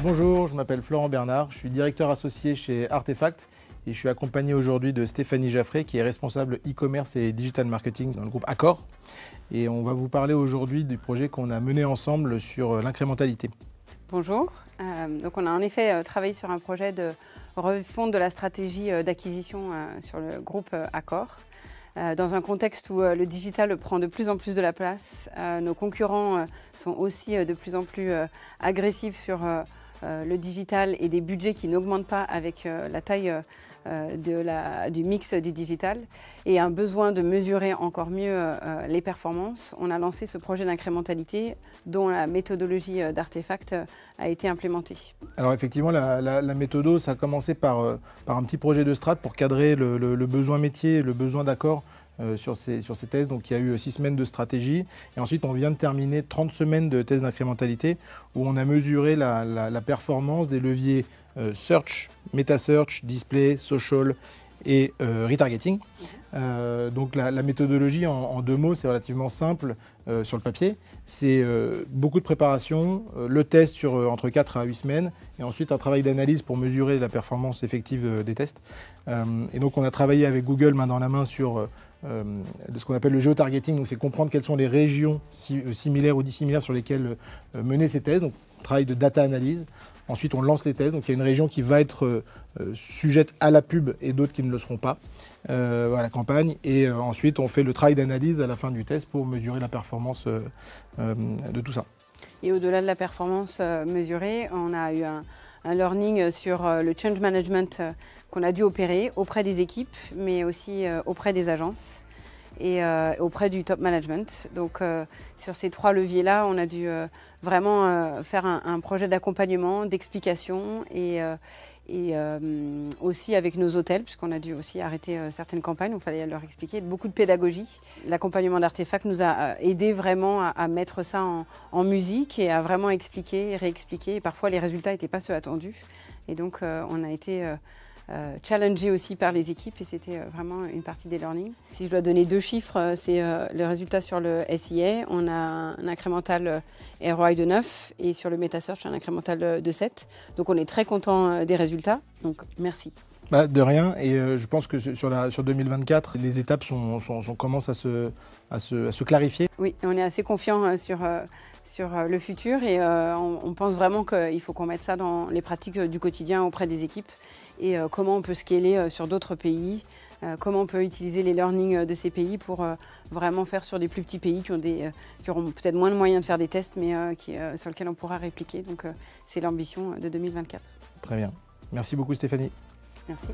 Bonjour, je m'appelle Florent Bernard, je suis directeur associé chez Artefact et je suis accompagné aujourd'hui de Stéphanie Jaffré qui est responsable e-commerce et digital marketing dans le groupe Accor. Et on va vous parler aujourd'hui du projet qu'on a mené ensemble sur l'incrémentalité. Bonjour, donc on a en effet travaillé sur un projet de refonte de la stratégie d'acquisition sur le groupe Accor. Dans un contexte où le digital prend de plus en plus de la place, nos concurrents sont aussi de plus en plus agressifs sur le digital et des budgets qui n'augmentent pas avec la taille du mix du digital et un besoin de mesurer encore mieux les performances. On a lancé ce projet d'incrémentalité dont la méthodologie d'Artefact a été implémentée. Alors effectivement, la méthode, ça a commencé par un petit projet de strat pour cadrer le besoin métier, le besoin d'accord sur ces tests. Donc il y a eu 6 semaines de stratégie et ensuite on vient de terminer 30 semaines de tests d'incrémentalité où on a mesuré la performance des leviers Search, Meta Search, Display, Social et Retargeting. Donc la méthodologie en 2 mots, c'est relativement simple sur le papier. C'est beaucoup de préparation, le test sur entre 4 à 8 semaines et ensuite un travail d'analyse pour mesurer la performance effective des tests. Et donc on a travaillé avec Google main dans la main sur de ce qu'on appelle le géotargeting, donc c'est comprendre quelles sont les régions similaires ou dissimilaires sur lesquelles mener ces tests, donc travail de data analyse. Ensuite on lance les tests, donc il y a une région qui va être sujette à la pub et d'autres qui ne le seront pas à la campagne, et ensuite on fait le travail d'analyse à la fin du test pour mesurer la performance de tout ça. Et au-delà de la performance mesurée, on a eu un learning sur le change management qu'on a dû opérer auprès des équipes, mais aussi auprès des agences et auprès du top management. Donc sur ces 3 leviers-là, on a dû vraiment faire un projet d'accompagnement, d'explication et aussi avec nos hôtels, puisqu'on a dû aussi arrêter certaines campagnes, il fallait leur expliquer, beaucoup de pédagogie. L'accompagnement d'Artefact nous a aidé vraiment à mettre ça en musique et à vraiment expliquer et réexpliquer. Et parfois les résultats n'étaient pas ceux attendus. Et donc on a été challengé aussi par les équipes et c'était vraiment une partie des learnings. Si je dois donner 2 chiffres, c'est le résultat sur le SIA. On a un incrémental ROI de 9 et sur le MetaSearch un incrémental de 7. Donc on est très content des résultats. Donc merci. De rien, et je pense que sur 2024, les étapes commencent à se clarifier. Oui, on est assez confiant sur le futur et on pense vraiment qu'il faut qu'on mette ça dans les pratiques du quotidien auprès des équipes et comment on peut scaler sur d'autres pays, comment on peut utiliser les learnings de ces pays pour vraiment faire sur des plus petits pays qui auront peut-être moins de moyens de faire des tests mais sur lesquels on pourra répliquer. Donc c'est l'ambition de 2024. Très bien. Merci beaucoup Stéphanie. Merci.